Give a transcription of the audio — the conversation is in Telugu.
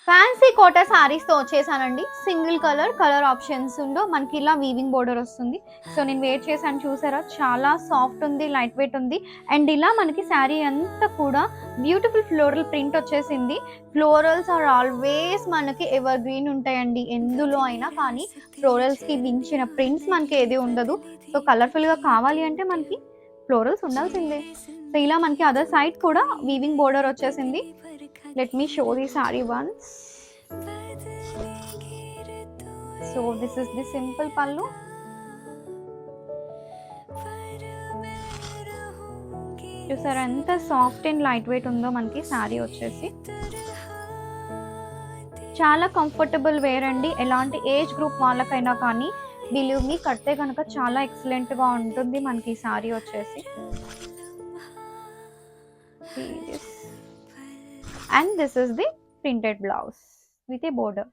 ఫ్యాన్సీ కోటా సారీస్తో వచ్చేసానండి. సింగిల్ కలర్ ఆప్షన్స్ ఉండో మనకి ఇలా వీవింగ్ బోర్డర్ వస్తుంది. సో నేను వేర్ చేశాను చూసారా, చాలా సాఫ్ట్ ఉంది, లైట్ వెయిట్ ఉంది. అండ్ ఇలా మనకి శారీ అంతా కూడా బ్యూటిఫుల్ ఫ్లోరల్ ప్రింట్ వచ్చేసింది. ఫ్లోరల్స్ ఆర్ ఆల్వేస్ మనకి ఎవర్ గ్రీన్ ఉంటాయండి ఎందులో అయినా, కానీ ఫ్లోరల్స్కి మించిన ప్రింట్స్ మనకి ఏది ఉండదు. సో కలర్ఫుల్గా కావాలి అంటే మనకి ఫ్లోరల్స్ ఉండాల్సిందే. సో ఇలా మనకి అదర్ సైడ్ కూడా వీవింగ్ బోర్డర్ వచ్చేసింది. Let me show the saree once. So this is the simple pallu. చూసారా ఎంత సాఫ్ట్ అండ్ లైట్ వెయిట్ ఉందో మనకి శారీ వచ్చేసి. చాలా కంఫర్టబుల్ వేర్ అండి. ఎలాంటి ఏజ్ గ్రూప్ వాళ్ళకైనా కానీ బిలీవ్ మీ కడితే కనుక చాలా ఎక్సలెంట్గా ఉంటుంది మనకి శారీ వచ్చేసి. And this is the printed blouse with a border.